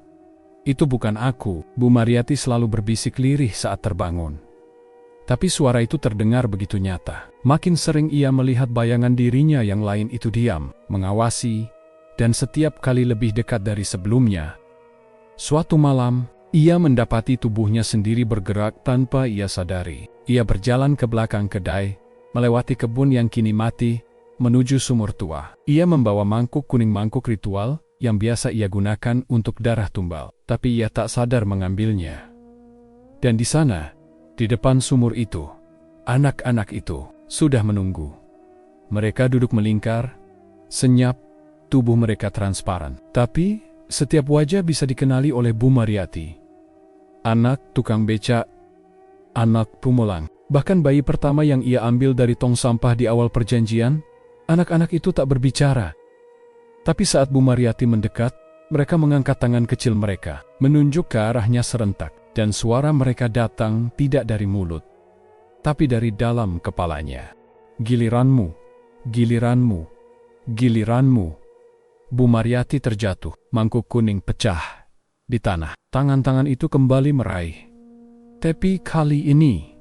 Itu bukan aku, Bu Mariati selalu berbisik lirih saat terbangun. Tapi suara itu terdengar begitu nyata. Makin sering ia melihat bayangan dirinya yang lain itu diam, mengawasi, dan setiap kali lebih dekat dari sebelumnya. Suatu malam, ia mendapati tubuhnya sendiri bergerak tanpa ia sadari. Ia berjalan ke belakang kedai, melewati kebun yang kini mati, menuju sumur tua. Ia membawa mangkuk kuning, mangkuk ritual yang biasa ia gunakan untuk darah tumbal. Tapi ia tak sadar mengambilnya. Dan di sana, di depan sumur itu, anak-anak itu sudah menunggu. Mereka duduk melingkar, senyap, tubuh mereka transparan. Tapi, setiap wajah bisa dikenali oleh Bu Mariati. Anak tukang becak, anak pemulang, bahkan bayi pertama yang ia ambil dari tong sampah di awal perjanjian, anak-anak itu tak berbicara. Tapi saat Bu Mariati mendekat, mereka mengangkat tangan kecil mereka, menunjuk ke arahnya serentak, dan suara mereka datang tidak dari mulut, tapi dari dalam kepalanya. Giliranmu, giliranmu, giliranmu. Bu Mariati terjatuh, mangkuk kuning pecah di tanah. Tangan-tangan itu kembali meraih. Tapi kali ini,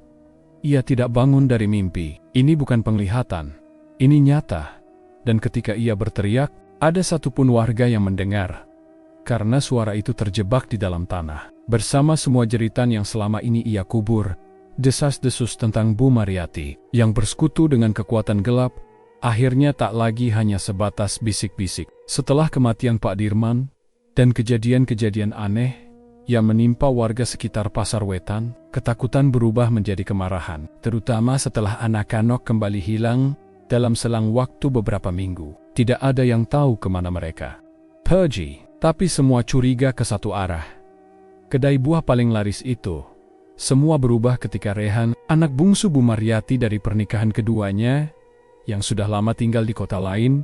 ia tidak bangun dari mimpi. Ini bukan penglihatan, ini nyata. Dan ketika ia berteriak, ada satupun warga yang mendengar. Karena suara itu terjebak di dalam tanah. Bersama semua jeritan yang selama ini ia kubur, desas-desus tentang Bu Mariati, yang bersekutu dengan kekuatan gelap, akhirnya tak lagi hanya sebatas bisik-bisik. Setelah kematian Pak Dirman, dan kejadian-kejadian aneh yang menimpa warga sekitar Pasar Wetan, ketakutan berubah menjadi kemarahan, terutama setelah anak-anak kembali hilang dalam selang waktu beberapa minggu. Tidak ada yang tahu kemana mereka pergi, tapi semua curiga ke satu arah. Kedai buah paling laris itu. Semua berubah ketika Rehan, anak bungsu Bu Mariati dari pernikahan keduanya, yang sudah lama tinggal di kota lain,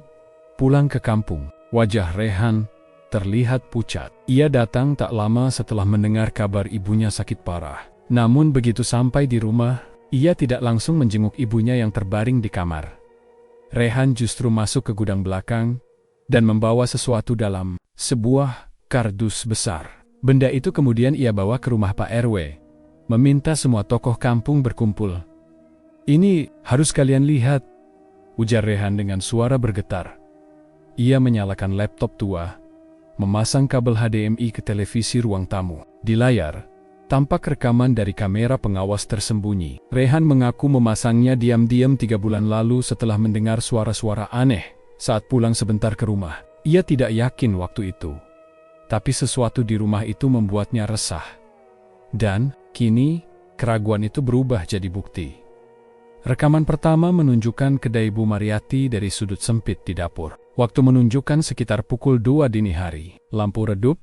pulang ke kampung. Wajah Rehan terlihat pucat. Ia datang tak lama setelah mendengar kabar ibunya sakit parah. Namun begitu sampai di rumah, ia tidak langsung menjenguk ibunya yang terbaring di kamar. Rehan justru masuk ke gudang belakang dan membawa sesuatu dalam sebuah kardus besar. Benda itu kemudian ia bawa ke rumah Pak RW, meminta semua tokoh kampung berkumpul. "Ini harus kalian lihat," ujar Rehan dengan suara bergetar. Ia menyalakan laptop tua, memasang kabel HDMI ke televisi ruang tamu. Di layar, tampak rekaman dari kamera pengawas tersembunyi. Rehan mengaku memasangnya diam-diam 3 bulan lalu setelah mendengar suara-suara aneh saat pulang sebentar ke rumah. Ia tidak yakin waktu itu, tapi sesuatu di rumah itu membuatnya resah. Dan, kini, keraguan itu berubah jadi bukti. Rekaman pertama menunjukkan kedai Bu Mariati dari sudut sempit di dapur. Waktu menunjukkan sekitar pukul 2 dini hari. Lampu redup,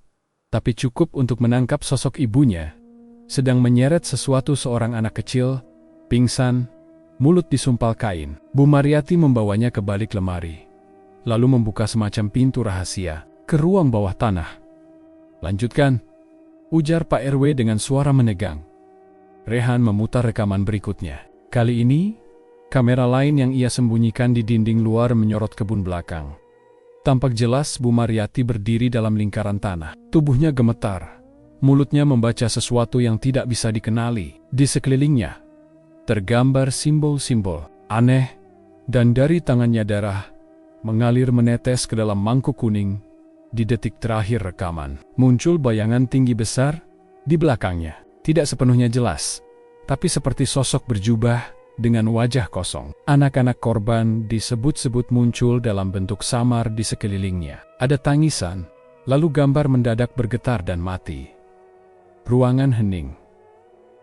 tapi cukup untuk menangkap sosok ibunya, sedang menyeret sesuatu seorang anak kecil, pingsan, mulut disumpal kain. Bu Mariati membawanya ke balik lemari, lalu membuka semacam pintu rahasia ke ruang bawah tanah. "Lanjutkan," ujar Pak RW dengan suara menegang. Rehan memutar rekaman berikutnya. Kali ini, kamera lain yang ia sembunyikan di dinding luar menyorot kebun belakang. Tampak jelas Bu Mariati berdiri dalam lingkaran tanah. Tubuhnya gemetar. Mulutnya membaca sesuatu yang tidak bisa dikenali. Di sekelilingnya, tergambar simbol-simbol aneh, dan dari tangannya darah mengalir menetes ke dalam mangkuk kuning. Di detik terakhir rekaman, muncul bayangan tinggi besar di belakangnya. Tidak sepenuhnya jelas, tapi seperti sosok berjubah dengan wajah kosong. Anak-anak korban disebut-sebut muncul dalam bentuk samar di sekelilingnya. Ada tangisan, lalu gambar mendadak bergetar dan mati. Ruangan hening.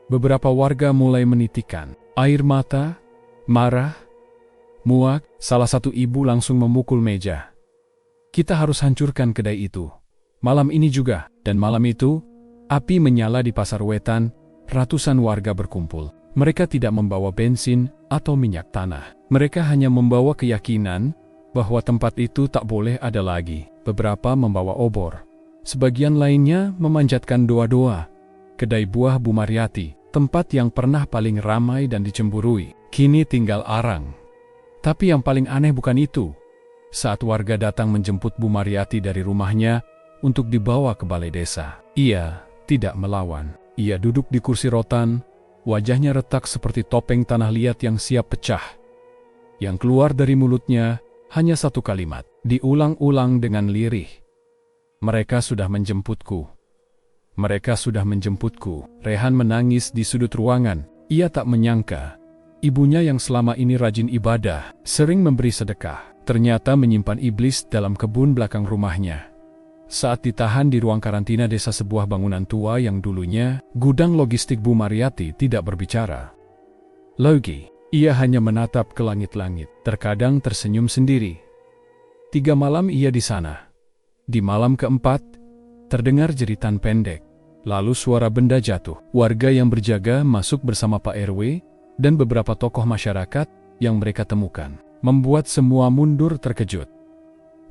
Beberapa warga mulai menitikan air mata, marah, muak. Salah satu ibu langsung memukul meja. "Kita harus hancurkan kedai itu. Malam ini juga." Dan malam itu, api menyala di Pasar Wetan. Ratusan warga berkumpul. Mereka tidak membawa bensin atau minyak tanah. Mereka hanya membawa keyakinan bahwa tempat itu tak boleh ada lagi. Beberapa membawa obor. Sebagian lainnya memanjatkan doa-doa. Kedai buah Bu Mariati Tempat yang pernah paling ramai dan dicemburui, kini tinggal arang. Tapi yang paling aneh bukan itu. Saat warga datang menjemput Bu Mariati dari rumahnya untuk dibawa ke balai desa, ia tidak melawan. Ia duduk di kursi rotan, wajahnya retak seperti topeng tanah liat yang siap pecah. Yang keluar dari mulutnya hanya satu kalimat, diulang-ulang dengan lirih. Mereka sudah menjemputku. Mereka sudah menjemputku. Rehan menangis di sudut ruangan. Ia tak menyangka, ibunya yang selama ini rajin ibadah, sering memberi sedekah, ternyata menyimpan iblis dalam kebun belakang rumahnya. Saat ditahan di ruang karantina desa sebuah bangunan tua yang dulunya gudang logistik Bu Mariati tidak berbicara. Lagi, ia hanya menatap ke langit-langit, terkadang tersenyum sendiri. 3 malam ia di sana. Di malam keempat, terdengar jeritan pendek. Lalu suara benda jatuh. Warga yang berjaga masuk bersama Pak RW dan beberapa tokoh masyarakat yang mereka temukan, membuat semua mundur terkejut.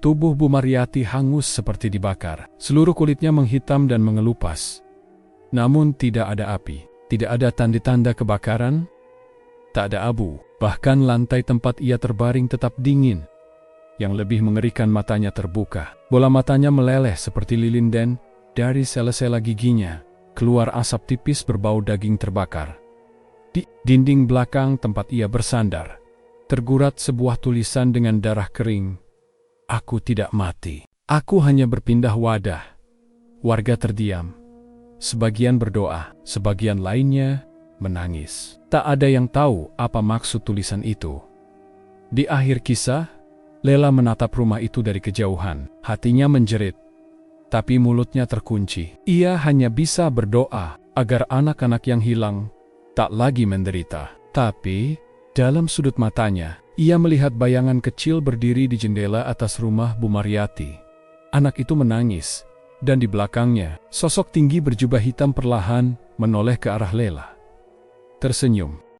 Tubuh Bu Mariati hangus seperti dibakar. Seluruh kulitnya menghitam dan mengelupas. Namun tidak ada api, tidak ada tanda-tanda kebakaran, tak ada abu. Bahkan lantai tempat ia terbaring tetap dingin. Yang lebih mengerikan, matanya terbuka. Bola matanya meleleh seperti lilin dan dari sela-sela giginya keluar asap tipis berbau daging terbakar. Di dinding belakang tempat ia bersandar, tergurat sebuah tulisan dengan darah kering. Aku tidak mati. Aku hanya berpindah wadah. Warga terdiam. Sebagian berdoa, sebagian lainnya menangis. Tak ada yang tahu apa maksud tulisan itu. Di akhir kisah, Lela menatap rumah itu dari kejauhan. Hatinya menjerit, tapi mulutnya terkunci. Ia hanya bisa berdoa agar anak-anak yang hilang tak lagi menderita. Tapi dalam sudut matanya, ia melihat bayangan kecil berdiri di jendela atas rumah Bu Mariati. Anak itu menangis, dan di belakangnya, sosok tinggi berjubah hitam perlahan menoleh ke arah Lela. Tersenyum.